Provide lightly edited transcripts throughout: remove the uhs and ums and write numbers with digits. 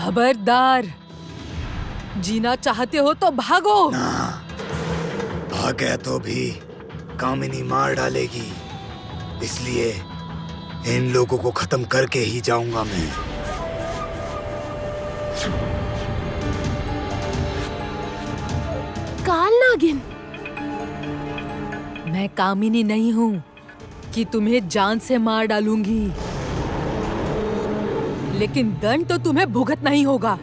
खबरदार, जीना चाहते हो तो भागो। ना, भागे तो भी कामिनी मार डालेगी, इसलिए इन लोगों को खत्म करके ही जाऊंगा मैं। काल नागिन, मैं कामिनी नहीं हूँ कि तुम्हें जान से मार डालूंगी, लेकिन दंड तो तुम्हें भुगतना ही होगा।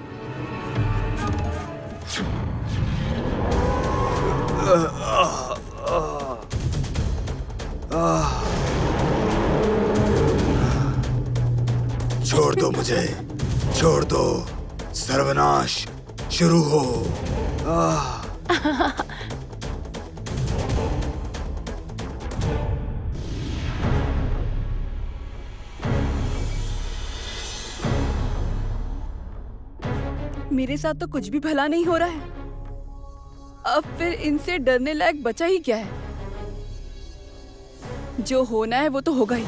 छोड़ दो मुझे, छोड़ दो, सर्वनाश शुरू हो। मेरे साथ तो कुछ भी भला नहीं हो रहा है। अब फिर इनसे डरने लायक बचा ही क्या है? जो होना है वो तो होगा ही।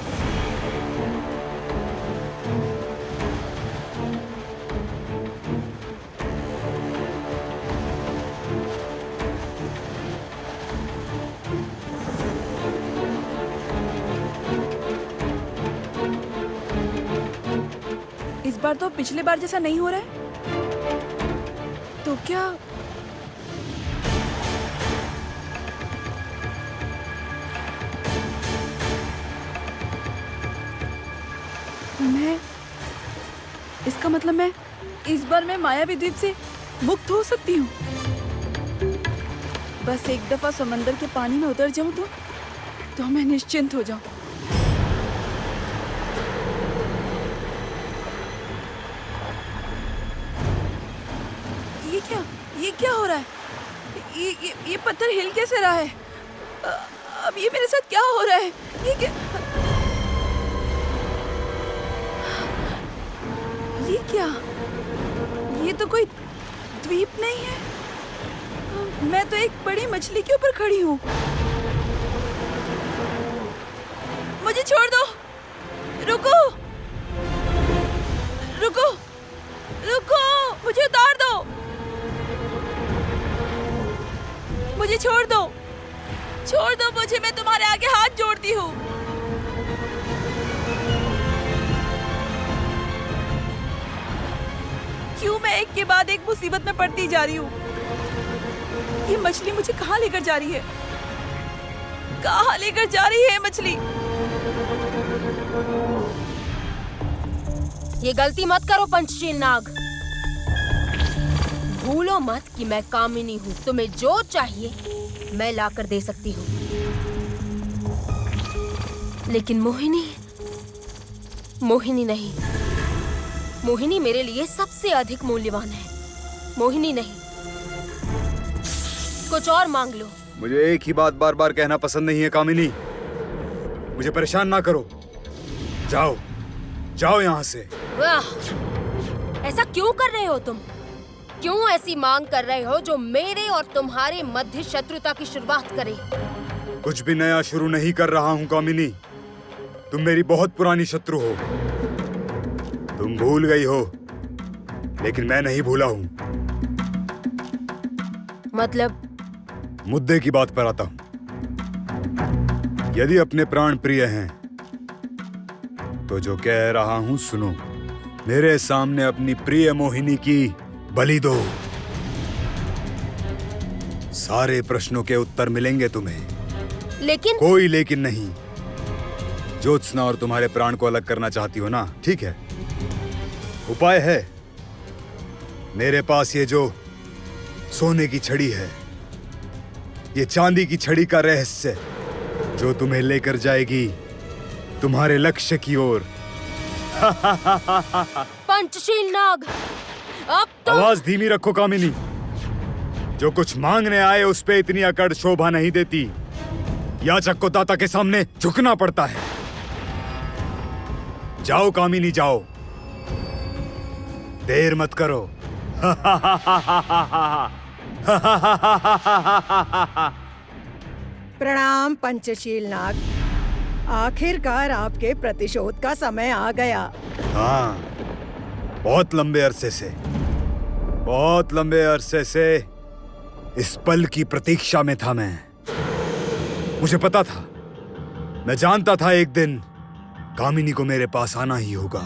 इस बार तो पिछले बार जैसा नहीं हो रहा है। तो क्या इसका मतलब मैं इस बार मैं मायावी द्वीप से मुक्त हो सकती हूँ? बस एक दफा समंदर के पानी में उतर जाऊं तो मैं निश्चिंत हो जाऊं। ये क्या हो रहा है? ये पत्थर हिल कैसे रहा है? अब ये मेरे साथ क्या हो रहा है? ये क्या? ये तो कोई द्वीप नहीं है। मैं तो एक बड़ी मछली के ऊपर खड़ी हूँ। मुझे छोड़ दो। रुको, रुको, रुको, मुझे उतार दो। मुझे छोड़ दो, छोड़ दो मुझे। मैं तुम्हारे आगे हाथ जोड़ती हूँ। क्यों मैं एक के बाद एक मुसीबत में पड़ती जा रही हूँ? ये मछली मुझे कहाँ लेकर जा रही है? कहाँ लेकर जा रही है मछली? ये गलती मत करो पंचशील नाग। भूलो मत कि मैं कामिनी हूँ। तुम्हें जो चाहिए मैं लाकर दे सकती हूँ, लेकिन मोहिनी नहीं। मोहिनी मेरे लिए सबसे अधिक मूल्यवान है। मोहिनी नहीं, कुछ और मांग लो। मुझे एक ही बात बार बार कहना पसंद नहीं है कामिनी। मुझे परेशान ना करो। जाओ, जाओ यहाँ से। वाह, ऐसा क्यों कर रहे हो तुम? क्यों ऐसी मांग कर रहे हो जो मेरे और तुम्हारे मध्य शत्रुता की शुरुआत करे? कुछ भी नया शुरू नहीं कर रहा हूँ कामिनी। तुम मेरी बहुत पुरानी शत्रु हो। तुम भूल गई हो, लेकिन मैं नहीं भूला हूँ। मतलब? मुद्दे की बात पर आता हूँ। यदि अपने प्राण प्रिय हैं, तो जो कह रहा हूँ सुनो। मेरे सामने अपनी प्रिय मोहिनी की बलि दो। सारे प्रश्नों के उत्तर मिलेंगे तुम्हें। लेकिन कोई लेकिन नहीं। ज्योत्सना और तुम्हारे प्राण को अलग करना चाहती हो ना? ठीक है, उपाय है। मेरे पास ये जो सोने की छड़ी है, ये चांदी की छड़ी का रहस्य, जो तुम्हें लेकर जाएगी तुम्हारे लक्ष्य की ओर। पंचशील नाग, अब तो आवाज धीमी रखो कामिनी। जो कुछ मांगने आए उस पे इतनी अकड़ शोभा नहीं देती। याचक को दाता के सामने झुकना पड़ता है। जाओ कामिनी, जाओ, देर मत करो। प्रणाम पंचशील नाग। आखिरकार आपके प्रतिशोध का समय आ गया। हाँ, बहुत लंबे अरसे से इस पल की प्रतीक्षा में था मैं। मुझे पता था, मैं जानता था एक दिन कामिनी को मेरे पास आना ही होगा,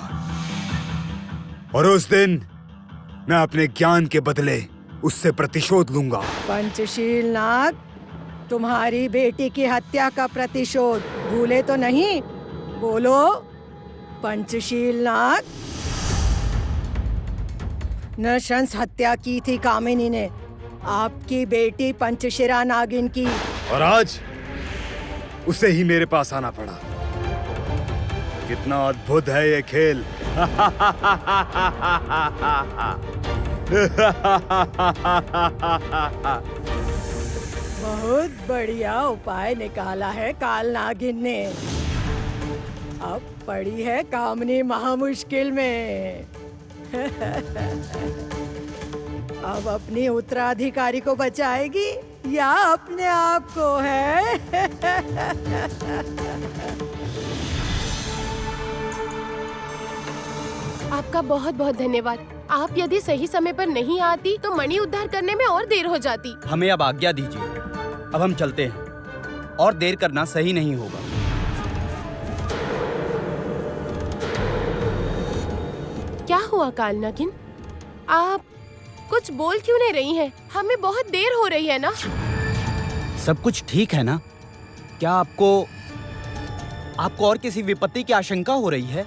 और उस दिन मैं अपने ज्ञान के बदले उससे प्रतिशोध लूंगा। पंचशील नाग, तुम्हारी बेटी की हत्या का प्रतिशोध भूले तो नहीं? बोलो पंचशील नाग। नृशंस हत्या की थी कामिनी ने, आपकी बेटी पंचशिरा नागिन की। और आज उसे ही मेरे पास आना पड़ा। कितना अद्भुत है ये खेल। बहुत बढ़िया उपाय निकाला है काल नागिन ने। अब पड़ी है कामिनी महामुश्किल में। अब अपनी उत्तराधिकारी को बचाएगी या अपने आप को है? आपका बहुत बहुत धन्यवाद। आप यदि सही समय पर नहीं आती तो मणि उद्धार करने में और देर हो जाती। हमें अब आज्ञा दीजिए, अब हम चलते हैं, और देर करना सही नहीं होगा। क्या हुआ काल नागिन? आप कुछ बोल क्यों नहीं रही हैं? हमें बहुत देर हो रही है ना? सब कुछ ठीक है ना? क्या आपको और किसी विपत्ति की आशंका हो रही है?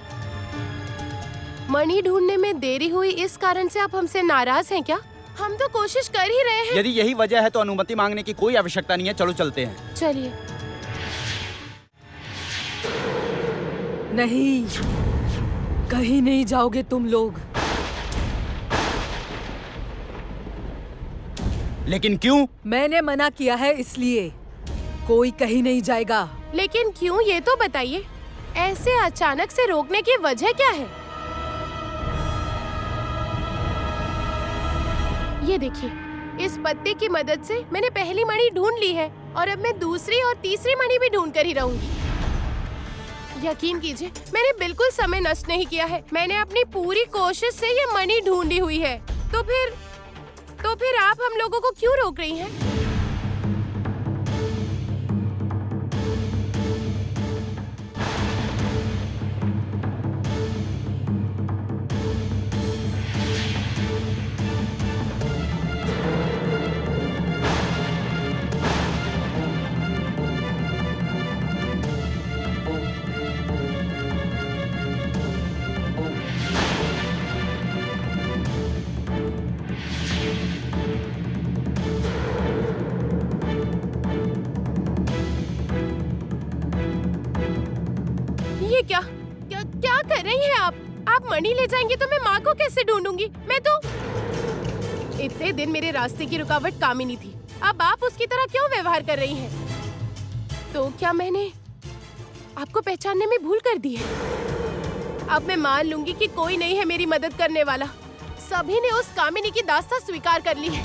मणि ढूंढने में देरी हुई, इस कारण से आप हमसे नाराज हैं क्या? हम तो कोशिश कर ही रहे हैं। यदि यही वजह है तो अनुमति मांगने की कोई आवश्यकता नहीं है। चलो चलते हैं। चलिए। नहीं, कहीं नहीं जाओगे तुम लोग। लेकिन क्यों? मैंने मना किया है, इसलिए कोई कहीं नहीं जाएगा। लेकिन क्यों, ये तो बताइए। ऐसे अचानक से रोकने की वजह क्या है? ये देखिए, इस पत्ते की मदद से मैंने पहली मणि ढूंढ ली है, और अब मैं दूसरी और तीसरी मणि भी ढूंढ कर ही रहूंगी। यकीन कीजिए, मैंने बिल्कुल समय नष्ट नहीं किया है। मैंने अपनी पूरी कोशिश से ये मणि ढूंढी हुई है। तो फिर आप हम लोगों को क्यों रोक रही हैं? ये क्या क्या क्या कर रही हैं आप? आप मणि ले जाएंगे तो मैं माँ को कैसे ढूंढूंगी? मैं तो इतने दिन मेरे रास्ते की रुकावट कामिनी थी, अब आप उसकी तरह क्यों व्यवहार कर रही हैं? तो क्या मैंने आपको पहचानने में भूल कर दी है? अब मैं मान लूंगी कि कोई नहीं है मेरी मदद करने वाला। सभी ने उस कामिनी की दास्तां स्वीकार कर ली है।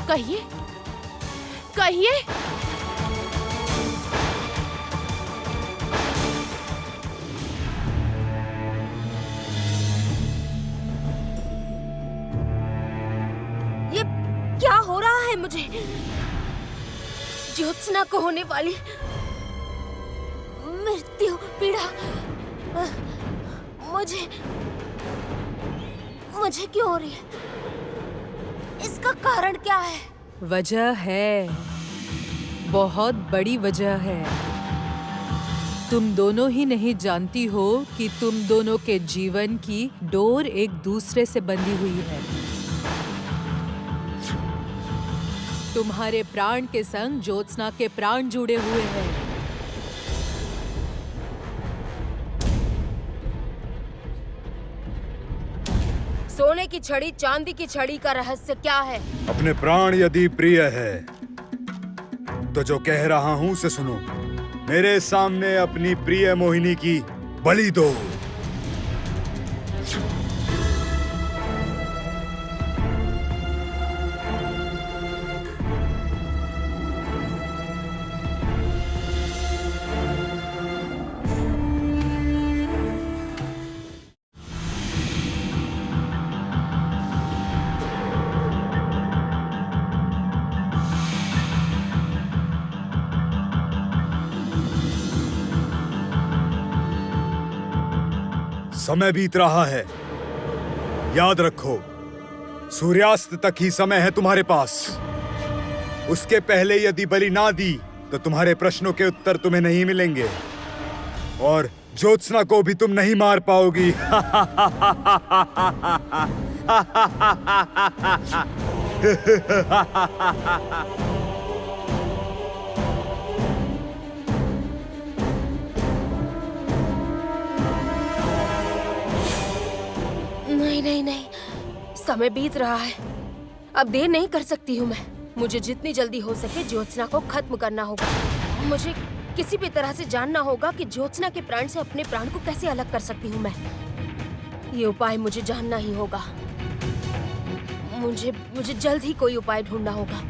कहिए कहिए। ये क्या हो रहा है मुझे? ज्योत्सना को होने वाली मृत्यु पीड़ा मुझे क्यों हो रही है? इसका कारण क्या है? वजह है, बहुत बड़ी वजह है। तुम दोनों ही नहीं जानती हो कि तुम दोनों के जीवन की डोर एक दूसरे से बंधी हुई है। तुम्हारे प्राण के संग ज्योत्सना के प्राण जुड़े हुए हैं। सोने की छड़ी चांदी की छड़ी का रहस्य क्या है? अपने प्राण यदि प्रिय है तो जो कह रहा हूं उसे सुनो। मेरे सामने अपनी प्रिय मोहिनी की बलि दो। समय बीत रहा है। याद रखो, सूर्यास्त तक ही समय है तुम्हारे पास। उसके पहले यदि बलि ना दी तो तुम्हारे प्रश्नों के उत्तर तुम्हें नहीं मिलेंगे और ज्योत्सना को भी तुम नहीं मार पाओगी। नहीं नहीं नहीं, समय बीत रहा है। अब देर नहीं कर सकती हूँ मैं। मुझे जितनी जल्दी हो सके ज्योत्सना को खत्म करना होगा। मुझे किसी भी तरह से जानना होगा कि ज्योत्सना के प्राण से अपने प्राण को कैसे अलग कर सकती हूँ मैं। ये उपाय मुझे जानना ही होगा। मुझे जल्द ही कोई उपाय ढूंढना होगा।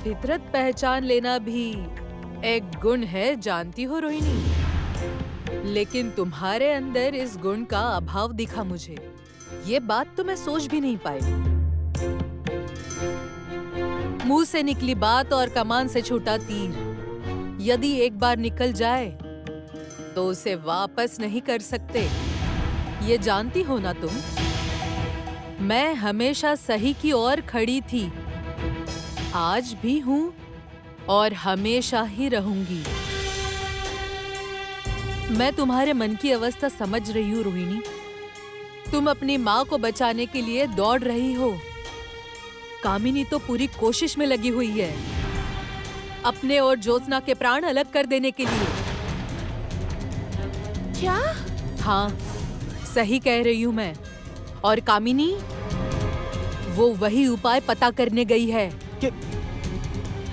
फितरत पहचान लेना भी एक गुण है, जानती हो रोहिणी। लेकिन तुम्हारे अंदर इस गुण का अभाव दिखा मुझे। ये बात तो मैं सोच भी नहीं पाई। मुंह से निकली बात और कमान से छूटा तीर, यदि एक बार निकल जाए तो उसे वापस नहीं कर सकते। ये जानती हो ना तुम? मैं हमेशा सही की ओर खड़ी थी, आज भी हूँ और हमेशा ही रहूंगी। मैं तुम्हारे मन की अवस्था समझ रही हूँ रोहिणी। तुम अपनी माँ को बचाने के लिए दौड़ रही हो। कामिनी तो पूरी कोशिश में लगी हुई है अपने और ज्योत्सना के प्राण अलग कर देने के लिए। क्या? हाँ, सही कह रही हूँ मैं। और कामिनी वो वही उपाय पता करने गई है। कि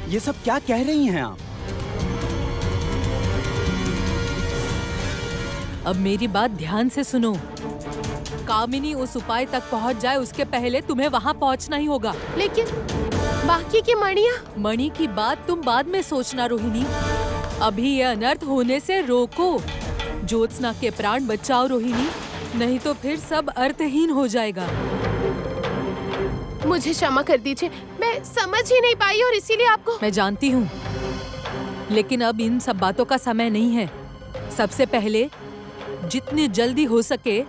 ये सब क्या कह रही हैं आप? अब मेरी बात ध्यान से सुनो। कामिनी उस उपाय तक पहुंच जाए उसके पहले तुम्हें वहां पहुंचना ही होगा। लेकिन बाकी की मणियाँ? मणि की बात तुम बाद में सोचना रोहिणी। अभी ये अनर्थ होने से रोको। ज्योत्सना के प्राण बचाओ रोहिणी, नहीं तो फिर सब अर्थहीन हो जाएगा। मुझे क्षमा कर दीजिए, मैं समझ ही नहीं पाई और इसीलिए आपको। मैं जानती हूँ, लेकिन अब इन सब बातों का समय नहीं है। सबसे पहले जितनी जल्दी हो सके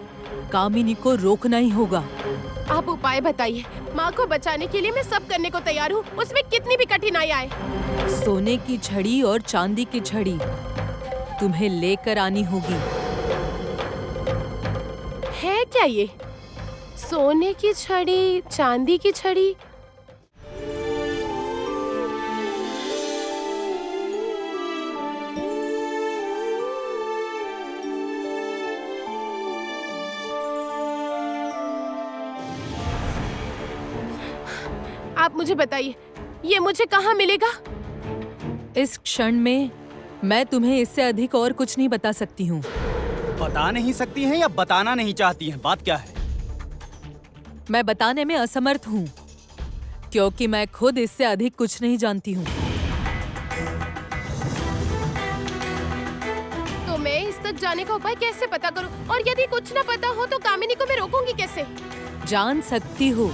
कामिनी को रोकना ही होगा। आप उपाय बताइए। माँ को बचाने के लिए मैं सब करने को तैयार हूँ, उसमें कितनी भी कठिनाई आए। सोने की छड़ी और चांदी की छड़ी तुम्हें लेकर आनी होगी। है क्या ये? सोने की छड़ी, चांदी की छड़ी? आप मुझे बताइए, ये मुझे कहाँ मिलेगा? इस क्षण में मैं तुम्हें इससे अधिक और कुछ नहीं बता सकती हूँ। बता नहीं सकती हैं या बताना नहीं चाहती हैं? बात क्या है? मैं बताने में असमर्थ हूँ, क्योंकि मैं खुद इससे अधिक कुछ नहीं जानती हूँ। तो मैं इस तक जाने का उपाय कैसे पता करूं? और यदि कुछ न पता हो तो कामिनी को मैं रोकूंगी कैसे? जान सकती हो।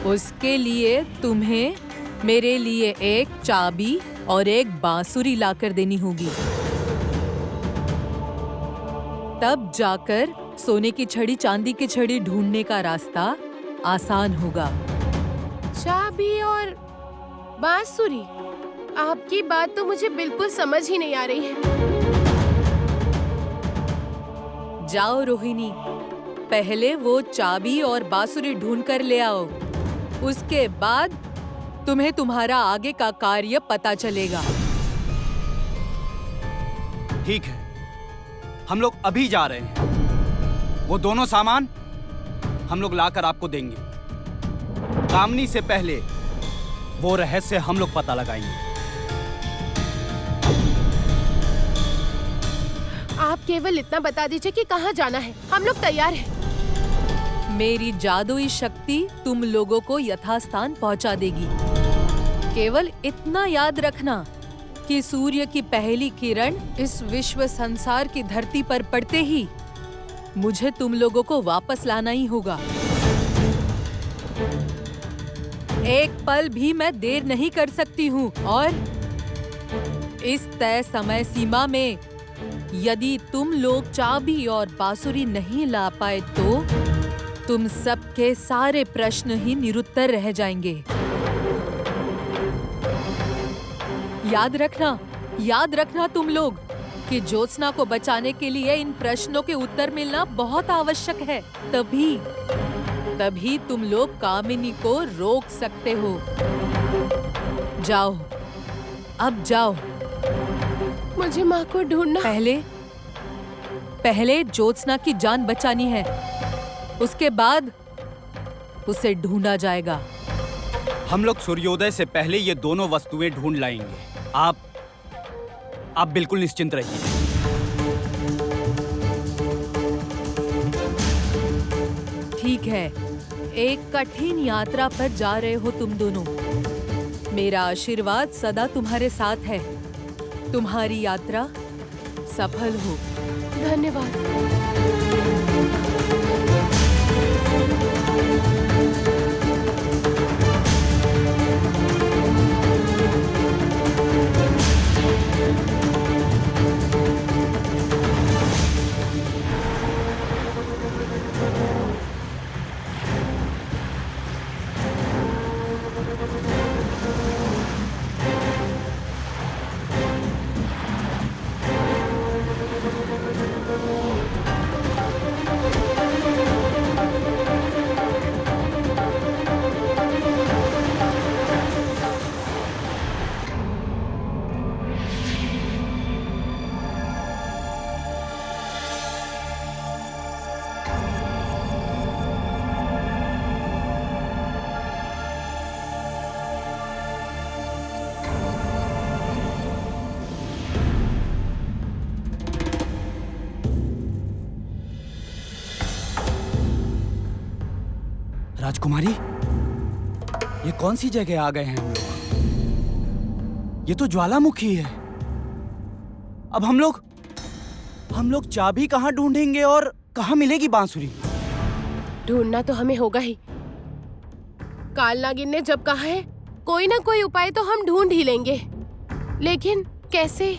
उसके लिए तुम्हें मेरे लिए एक चाबी और एक बांसुरी लाकर देनी होगी। तब जाकर सोने की छड़ी, चांदी की छड़ी ढूंढने का रास्ता आसान होगा। चाबी और बांसुरी? आपकी बात तो मुझे बिल्कुल समझ ही नहीं आ रही है। जाओ रोहिणी, पहले वो चाबी और बांसुरी ढूंढ कर ले आओ। उसके बाद तुम्हें तुम्हारा आगे का कार्य पता चलेगा। ठीक है, हम लोग अभी जा रहे हैं। वो दोनों सामान हम लोग लाकर आपको देंगे। कामनी से पहले वो रहस्य हम लोग पता लगाएंगे। आप केवल इतना बता दीजिए कि कहाँ जाना है, हम लोग तैयार हैं। मेरी जादुई शक्ति तुम लोगों को यथास्थान पहुंचा देगी। केवल इतना याद रखना कि सूर्य की पहली किरण इस विश्व संसार की धरती पर पड़ते ही मुझे तुम लोगों को वापस लाना ही होगा। एक पल भी मैं देर नहीं कर सकती हूँ और इस तय समय सीमा में यदि तुम लोग चाबी और बांसुरी नहीं ला पाए तो तुम सबके सारे प्रश्न ही निरुत्तर रह जाएंगे। याद रखना तुम लोग कि ज्योत्सना को बचाने के लिए इन प्रश्नों के उत्तर मिलना बहुत आवश्यक है। तभी तुम लोग कामिनी को रोक सकते हो। जाओ, अब जाओ। मुझे माँ को ढूंढना। पहले ज्योत्सना की जान बचानी है, उसके बाद उसे ढूंढा जाएगा। हम लोग सूर्योदय से पहले ये दोनों वस्तुएं ढूंढ लाएंगे। आप बिल्कुल निश्चिंत रहिए। ठीक है, एक कठिन यात्रा पर जा रहे हो तुम दोनों। मेरा आशीर्वाद सदा तुम्हारे साथ है। तुम्हारी यात्रा सफल हो। धन्यवाद। राजकुमारी, ये कौन सी जगह आ गए हैं हम लोग? ये तो ज्वालामुखी है। अब हम लोग चाबी कहाँ ढूंढेंगे और कहाँ मिलेगी बांसुरी? ढूंढना तो हमें होगा ही। कालनागिन ने जब कहा है कोई ना कोई उपाय तो हम ढूंढ ही लेंगे, लेकिन कैसे?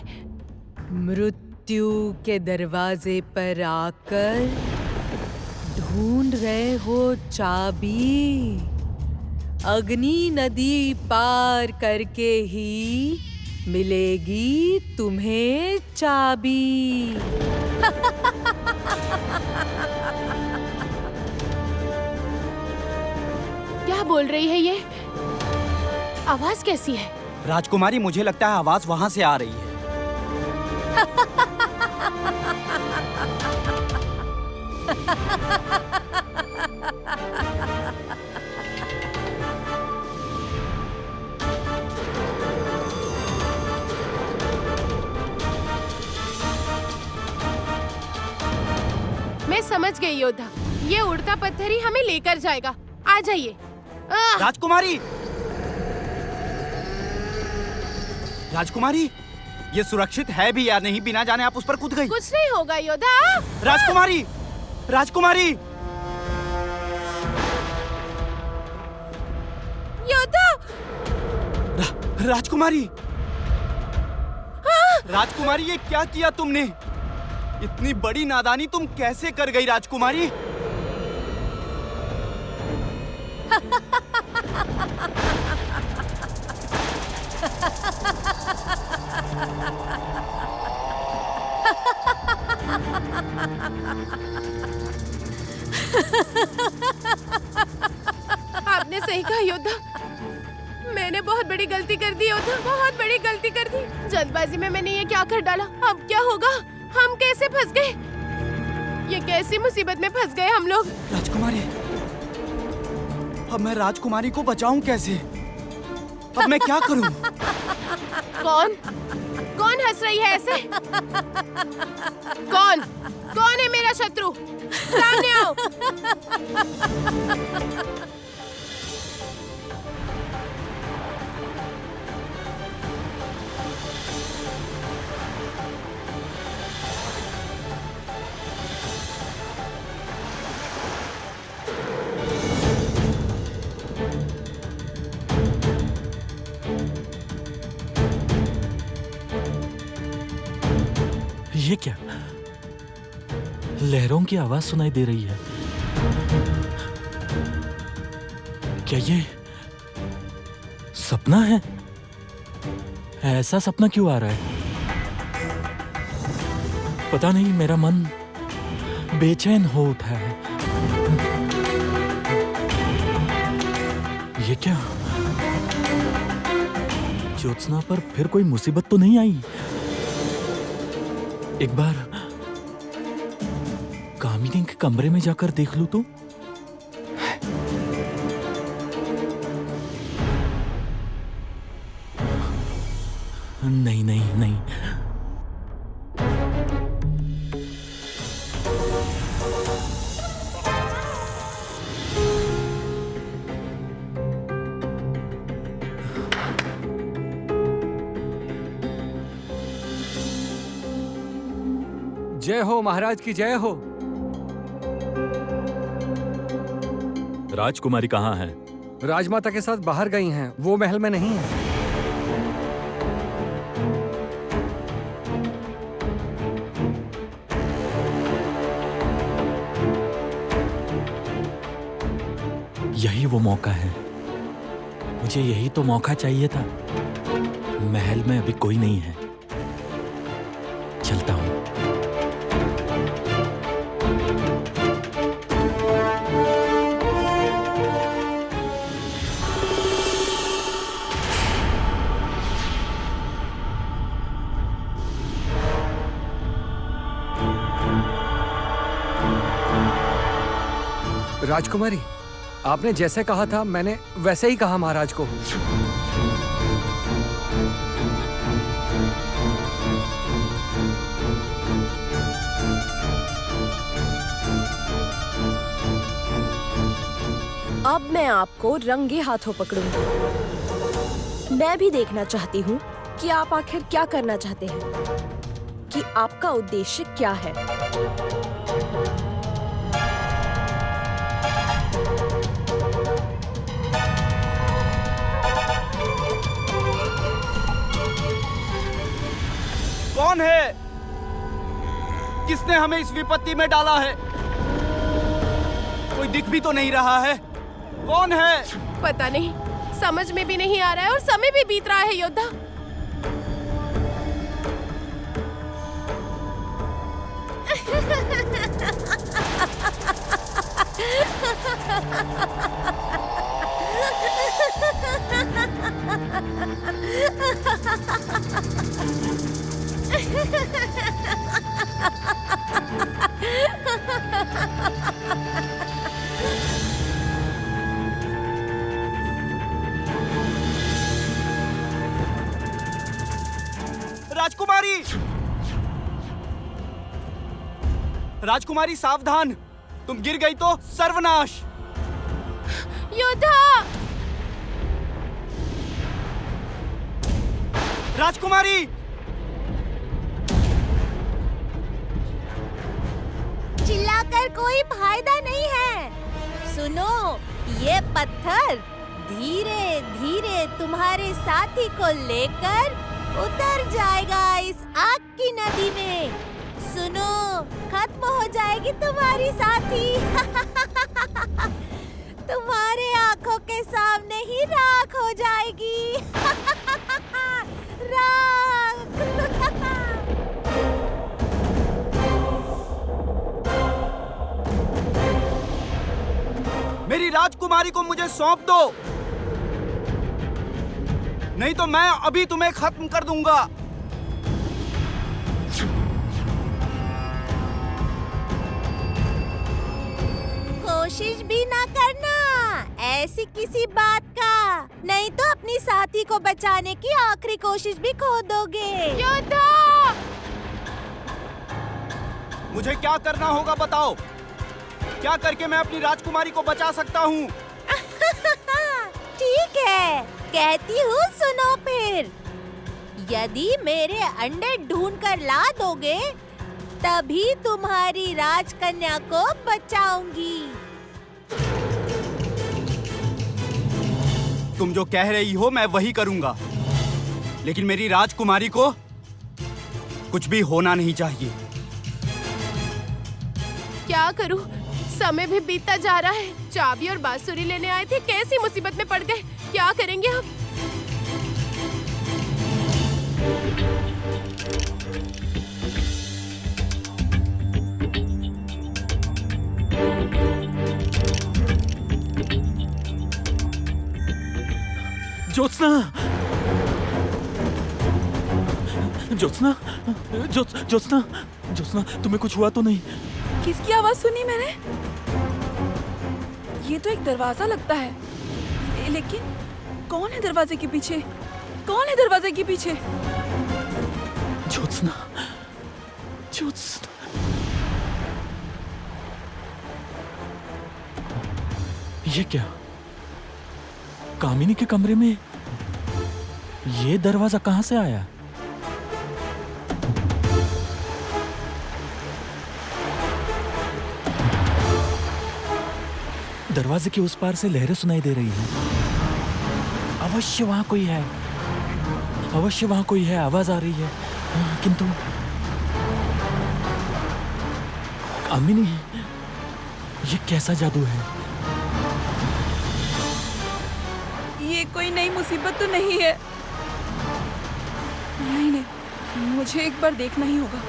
मृत्यु के दरवाजे पर आकर ढूंढ रहे हो चाबी? अग्नि नदी पार करके ही मिलेगी तुम्हें चाबी। क्या बोल रही है ये? आवाज कैसी है? राजकुमारी, मुझे लगता है आवाज वहां से आ रही है। मैं समझ गई योद्धा, ये उड़ता पत्थर ही हमें लेकर जाएगा। आ जाइए। राजकुमारी, राजकुमारी, ये सुरक्षित है भी या नहीं, बिना जाने आप उस पर कूद गई। कुछ नहीं होगा योद्धा। राजकुमारी, राजकुमारी, योद्धा। राजकुमारी, राजकुमारी, ये क्या किया तुमने? इतनी बड़ी नादानी तुम कैसे कर गई राजकुमारी? आपने सही कहा योद्धा, मैंने बहुत बड़ी गलती कर दी योद्धा, बहुत बड़ी गलती कर दी। जल्दबाजी में मैंने ये क्या कर डाला? अब क्या होगा? हम कैसे फंस गए? ये कैसी मुसीबत में फंस गए हम लोग? राजकुमारी, अब मैं राजकुमारी को बचाऊं कैसे? अब मैं क्या करूं? कौन हंस रही है ऐसे? कौन है मेरा शत्रु? सामने आओ। ये क्या? लहरों की आवाज सुनाई दे रही है। क्या ये सपना है? ऐसा सपना क्यों आ रहा है? पता नहीं, मेरा मन बेचैन हो उठा है। ये क्या? ज्योत्सना पर फिर कोई मुसीबत तो नहीं आई? एक बार कामिनी के कमरे में जाकर देख लूं तो? नहीं नहीं नहीं। जय हो महाराज की जय हो। राजकुमारी कहाँ है? राजमाता के साथ बाहर गई हैं, वो महल में नहीं है। यही वो मौका है, मुझे यही तो मौका चाहिए था। महल में अभी कोई नहीं है, चलता हूं। राजकुमारी, आपने जैसे कहा था मैंने वैसे ही कहा महाराज को। अब मैं आपको रंगे हाथों पकड़ूंगी। मैं भी देखना चाहती हूँ कि आप आखिर क्या करना चाहते हैं, कि आपका उद्देश्य क्या है। कौन है? किसने हमें इस विपत्ति में डाला है? कोई दिख भी तो नहीं रहा है। कौन है? पता नहीं, समझ में भी नहीं आ रहा है और समय भी बीत रहा है योद्धा। राजकुमारी! राजकुमारी सावधान, तुम गिर गई तो सर्वनाश। योद्धा! राजकुमारी! चिल्लाकर कोई फायदा नहीं है। सुनो, ये पत्थर धीरे धीरे तुम्हारे साथी को लेकर उतर जाएगा इस आग की नदी में। सुनो, खत्म हो जाएगी तुम्हारी साथी। तुम्हारे आंखों के सामने ही राख हो जाएगी। राख। मेरी राजकुमारी को मुझे सौंप दो, नहीं तो मैं अभी तुम्हें खत्म कर दूंगा। कोशिश भी ना करना ऐसी किसी बात का, नहीं तो अपनी साथी को बचाने की आखिरी कोशिश भी खो दोगे। योद्धा! मुझे क्या करना होगा बताओ? क्या करके मैं अपनी राजकुमारी को बचा सकता हूँ? ठीक है, कहती हूँ, सुनो फिर। यदि मेरे अंडे ढूंढ कर ला दोगे, तभी तुम्हारी राजकन्या को बचाऊंगी। तुम जो कह रही हो मैं वही करूंगा, लेकिन मेरी राजकुमारी को कुछ भी होना नहीं चाहिए। क्या करूं? समय भी बीतता जा रहा है। चाबी और बांसुरी लेने आए थे, कैसी मुसीबत में पड़ गए। क्या करेंगे अब? ज्योत्सना, ज्योत्सना, ज्योत्सना, ज्योत्सना, तुम्हें कुछ हुआ तो नहीं? किसकी आवाज सुनी मैंने? ये तो एक दरवाजा लगता है, लेकिन कौन है दरवाजे के पीछे? कौन है दरवाजे के पीछे? ज्योत्सना, ज्योत्सना, ये क्या? कामिनी के कमरे में ये दरवाजा कहां से आया? दरवाजे के उस पार से लहरें सुनाई दे रही हैं। अवश्य वहां कोई है, अवश्य वहां कोई है, आवाज आ रही है, किंतु कामिनी, ये कैसा जादू है? ये कोई नई मुसीबत तो नहीं है? नहीं नहीं, मुझे एक बार देखना ही होगा।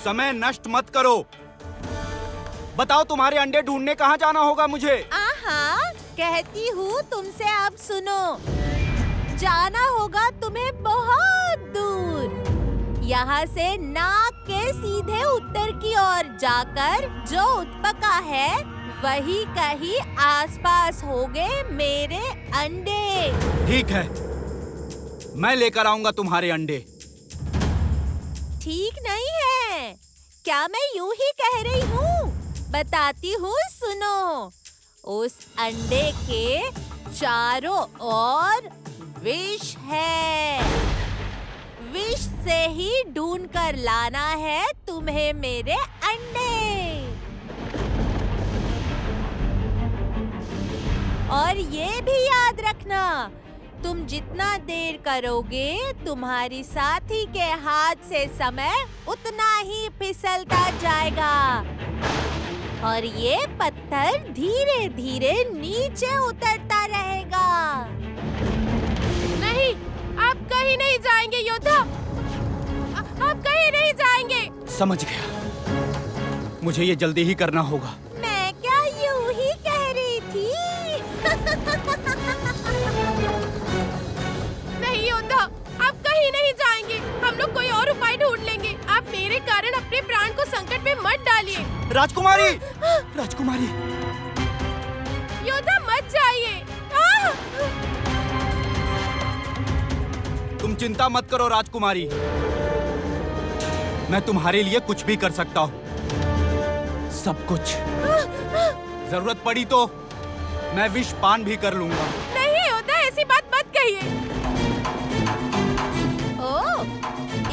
समय नष्ट मत करो। बताओ तुम्हारे अंडे ढूंढने कहाँ जाना होगा मुझे? आहा, कहती हूँ तुमसे, अब सुनो। जाना होगा तुम्हें बहुत दूर। यहाँ से नाक के सीधे उत्तर की ओर जाकर जो उत्पका है, वही कहीं आसपास होंगे मेरे अंडे। ठीक है, मैं लेकर आऊंगा तुम्हारे अंडे। ठीक नहीं है क्या? मैं यूं ही कह रही हूँ। बताती हूँ, सुनो। उस अंडे के चारों ओर विष है। विष से ही ढूंढ कर लाना है तुम्हें मेरे अंडे। और ये भी याद रखना, तुम जितना देर करोगे, तुम्हारी साथी के हाथ से समय उतना ही फिसलता जाएगा और ये पत्थर धीरे धीरे नीचे उतरता रहेगा। नहीं, आप कहीं नहीं जाएंगे योद्धा। आप कहीं नहीं जाएंगे। समझ गया, मुझे ये जल्दी ही करना होगा। मैं क्या यूं ही कह रही थी? नहीं योद्धा, आप कहीं नहीं जाएंगे। हम लोग कोई और उपाय ढूंढ लेंगे। आप मेरे कारण अपने प्राण को संकट में मत डालिए। राजकुमारी, राजकुमारी, योद्धा मत जाइए। तुम चिंता मत करो राजकुमारी, मैं तुम्हारे लिए कुछ भी कर सकता हूँ। सब कुछ। जरूरत पड़ी तो मैं विष पान भी कर लूंगा। नहीं योद्धा, ऐसी बात मत कहिए। ओ,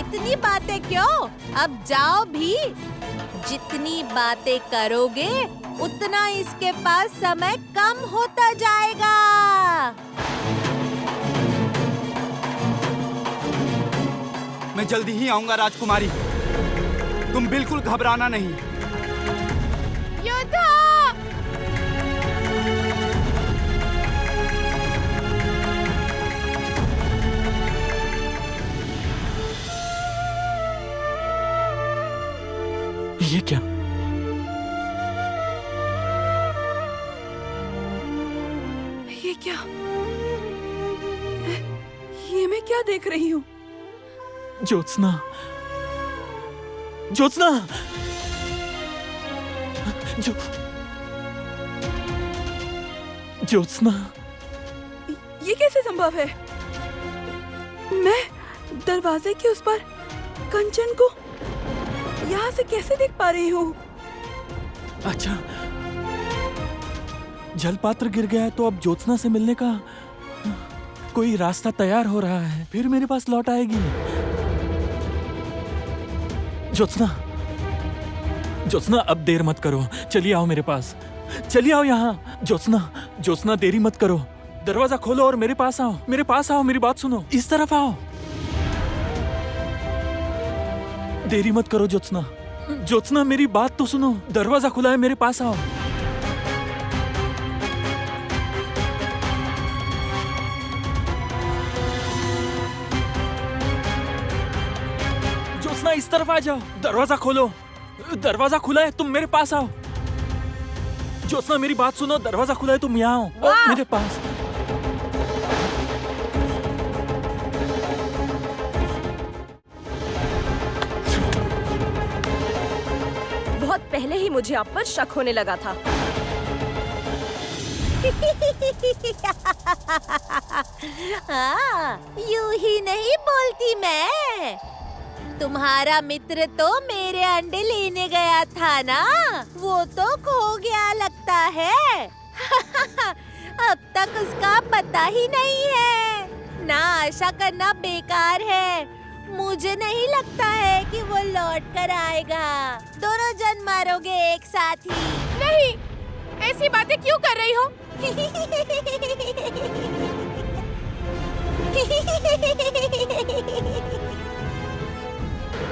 इतनी बातें क्यों? अब जाओ भी। जितनी बातें करोगे, उतना इसके पास समय कम होता जाएगा। मैं जल्दी ही आऊंगा राजकुमारी, तुम बिल्कुल घबराना नहीं। योद्धा! ये क्या? ये क्या? ये मैं क्या देख रही हूँ? ज्योत्सना, ज्योत्सना, ज्योत्सना, ये कैसे संभव है? मैं दरवाजे के उस पर कंचन को यहाँ से कैसे देख पा रही हूँ? अच्छा, जलपात्र गिर गया है तो अब ज्योत्सना से मिलने का कोई रास्ता तैयार हो रहा है। फिर मेरे पास लौट आएगी। ज्योत्सना, ज्योत्सना अब देर मत करो, चलिए आओ मेरे पास, चलिए आओ यहाँ। ज्योत्सना देरी मत करो, दरवाजा खोलो और मेरे पास आओ, मेरे पास आओ, मेरी बात सुनो, इस तरफ आओ। देरी मत करो ज्योत्सना मेरी बात तो सुनो, दरवाजा खुला है, मेरे पास आओ। ज्योत्सना इस तरफ आ जाओ, दरवाजा खोलो, दरवाजा खुला है, तुम मेरे पास आओ। ज्योत्सना मेरी बात सुनो, दरवाजा खुला है, तुम यहाँ आओ मेरे पास। बहुत पहले ही मुझे आप पर शक होने लगा था। हाँ, यूं ही नहीं बोलती मैं। तुम्हारा मित्र तो मेरे अंडे लेने गया था ना, वो तो खो गया लगता है। अब तक उसका पता ही नहीं है। ना आशा करना बेकार है, मुझे नहीं लगता है कि वो लौट कर आएगा। दोनों जन मारोगे एक साथ ही। नहीं, ऐसी बातें क्यों कर रही हो?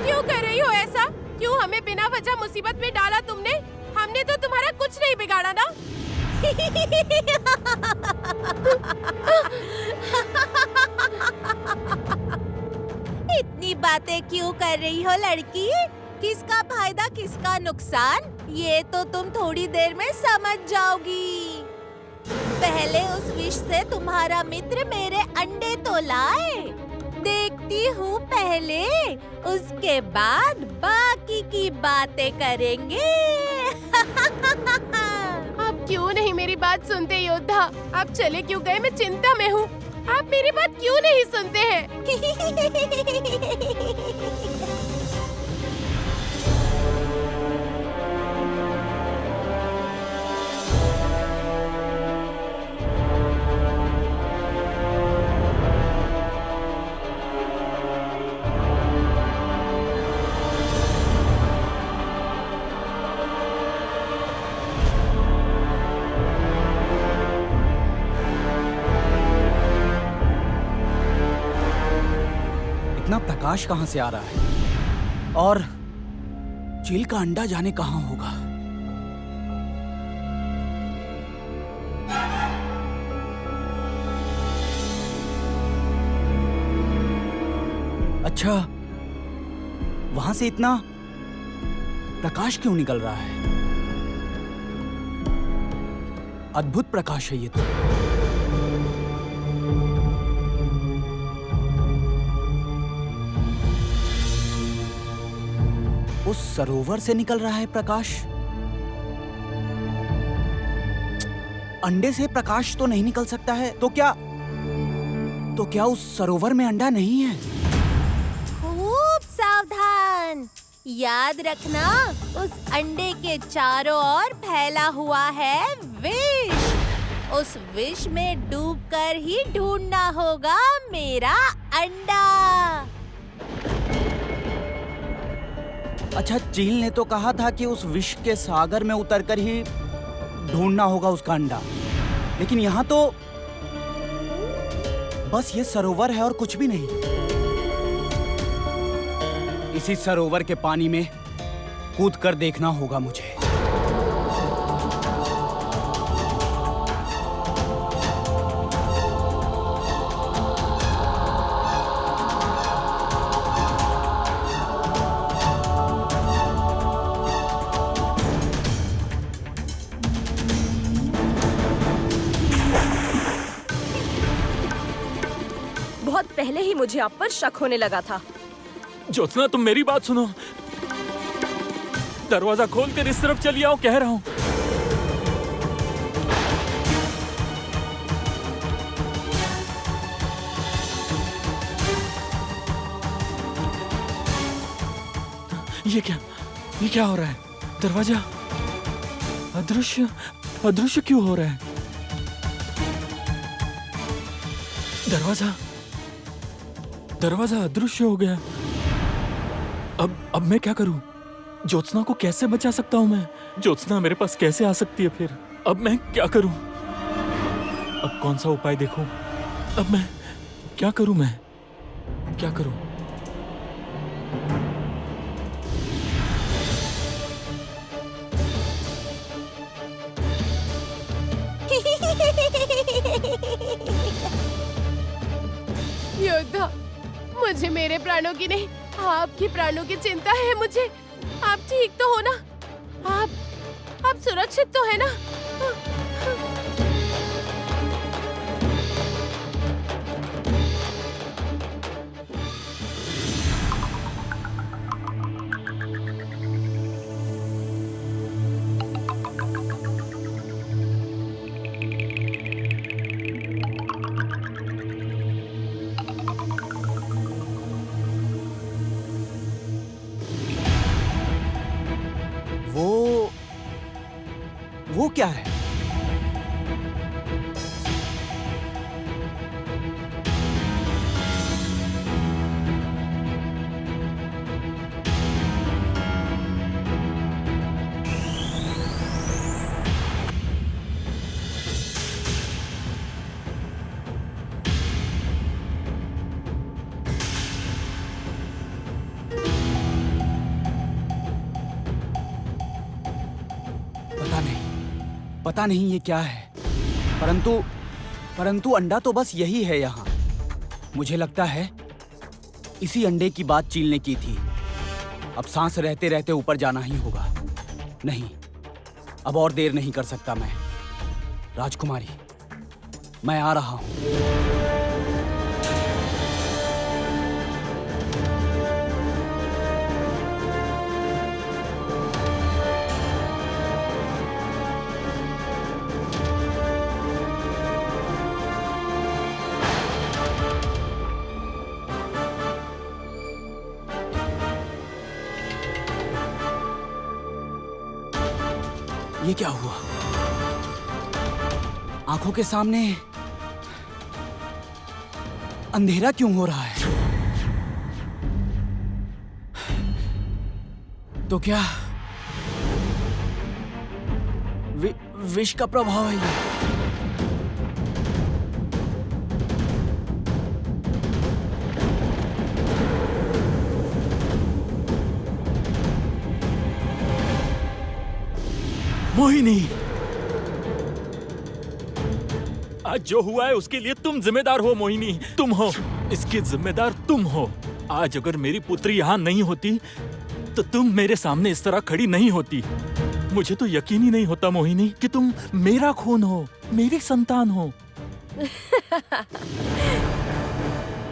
क्यों कर रही हो ऐसा? क्यों हमें बिना वजह मुसीबत में डाला तुमने? हमने तो तुम्हारा कुछ नहीं बिगाड़ा ना। इतनी बातें क्यों कर रही हो लड़की? किसका फायदा किसका नुकसान, ये तो तुम थोड़ी देर में समझ जाओगी। पहले उस विष से तुम्हारा मित्र मेरे अंडे तो लाए, देखती हूँ पहले, उसके बाद बाकी की बातें करेंगे। आप क्यों नहीं मेरी बात सुनते योद्धा? आप चले क्यों गए? मैं चिंता में हूँ। आप मेरी बात क्यों नहीं सुनते हैं? इतना प्रकाश कहां से आ रहा है? और चील का अंडा जाने कहां होगा? अच्छा, वहां से इतना प्रकाश क्यों निकल रहा है? अद्भुत प्रकाश है ये तो। उस सरोवर से निकल रहा है प्रकाश। अंडे से प्रकाश तो नहीं निकल सकता है, तो क्या उस सरोवर में अंडा नहीं है? खूब सावधान, याद रखना, उस अंडे के चारों ओर फैला हुआ है विष। उस विष में डूबकर ही ढूंढना होगा मेरा अंडा। अच्छा, चील ने तो कहा था कि उस विष के सागर में उतरकर ही ढूंढना होगा उसका अंडा, लेकिन यहाँ तो बस ये सरोवर है और कुछ भी नहीं। इसी सरोवर के पानी में कूदकर देखना होगा मुझे। बहुत पहले ही मुझे आप पर शक होने लगा था। ज्योत्सना तुम मेरी बात सुनो, दरवाजा खोल कर इस तरफ चली आओ, कह रहा हूं। ये क्या हो रहा है? दरवाजा अदृश्य क्यों हो रहा है? दरवाजा अदृश्य हो गया। अब मैं क्या करूं? ज्योत्सना को कैसे बचा सकता हूँ मैं? ज्योत्सना मेरे पास कैसे आ सकती है फिर? अब मैं क्या करूं? अब कौन सा उपाय देखूं? अब मैं क्या करूं? मैं क्या करूं? योद्धा, मुझे मेरे प्राणों की नहीं, आपकी प्राणों की चिंता है मुझे। आप ठीक तो हो ना? आप सुरक्षित तो है ना? वो क्या है? पता नहीं ये क्या है, परंतु अंडा तो बस यही है यहाँ। मुझे लगता है इसी अंडे की बात चील ने की थी। अब सांस रहते रहते ऊपर जाना ही होगा। नहीं, अब और देर नहीं कर सकता मैं। राजकुमारी, मैं आ रहा हूँ। ये क्या हुआ? आंखों के सामने अंधेरा क्यों हो रहा है? तो क्या विष का प्रभाव है ये? मोहिनी, आज जो हुआ है उसके लिए तुम जिम्मेदार हो मोहिनी। तुम हो इसकी जिम्मेदार, तुम हो। आज अगर मेरी पुत्री यहाँ नहीं होती तो तुम मेरे सामने इस तरह खड़ी नहीं होती। मुझे तो यकीन ही नहीं होता मोहिनी कि तुम मेरा खून हो, मेरी संतान हो।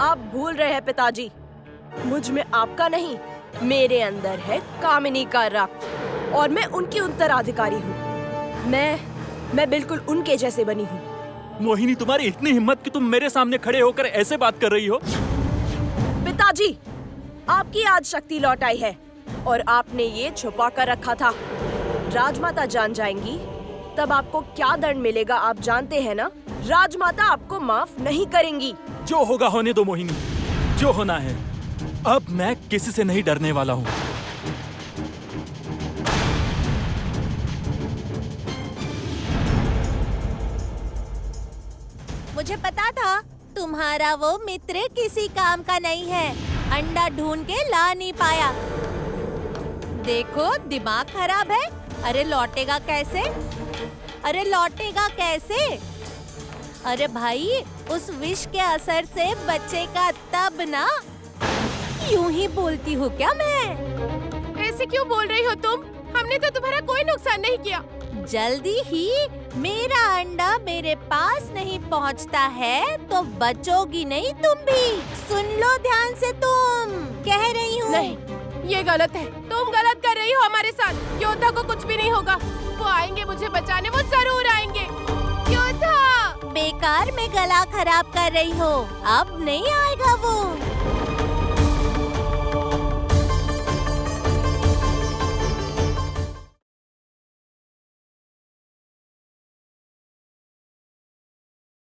आप भूल रहे हैं पिताजी, मुझ में आपका नहीं, मेरे अंदर है कामिनी का रक्त और मैं उनकी उत्तराधिकारी हूँ। मैं बिल्कुल उनके जैसे बनी हूँ। मोहिनी, तुम्हारी इतनी हिम्मत कि तुम मेरे सामने खड़े होकर ऐसे बात कर रही हो? पिताजी, आपकी आज शक्ति लौट आई है और आपने ये छुपा कर रखा था। राजमाता जान जाएंगी तब आपको क्या दंड मिलेगा आप जानते हैं ना? राजमाता आपको माफ नहीं करेंगी। जो होगा होने दो मोहिनी, जो होना है। अब मैं किसी से नहीं डरने वाला हूँ। मुझे पता था तुम्हारा वो मित्र किसी काम का नहीं है। अंडा ढूंढ के ला नहीं पाया। देखो, दिमाग खराब है। अरे लौटेगा कैसे? अरे लौटेगा कैसे? अरे भाई, उस विष के असर से बचेगा तब ना। यूं ही बोलती हूँ क्या मैं? ऐसे क्यों बोल रही हो तुम? हमने तो तुम्हारा कोई नुकसान नहीं किया। जल्दी ही मेरा अंडा मेरे पास नहीं पहुंचता है तो बचोगी नहीं तुम भी। सुन लो ध्यान से, तुम कह रही हूँ। नहीं, ये गलत है। तुम गलत कर रही हो हमारे साथ। योद्धा को कुछ भी नहीं होगा। वो आएंगे मुझे बचाने, वो जरूर आएंगे। योद्धा! बेकार में गला खराब कर रही हो। अब नहीं आएगा वो।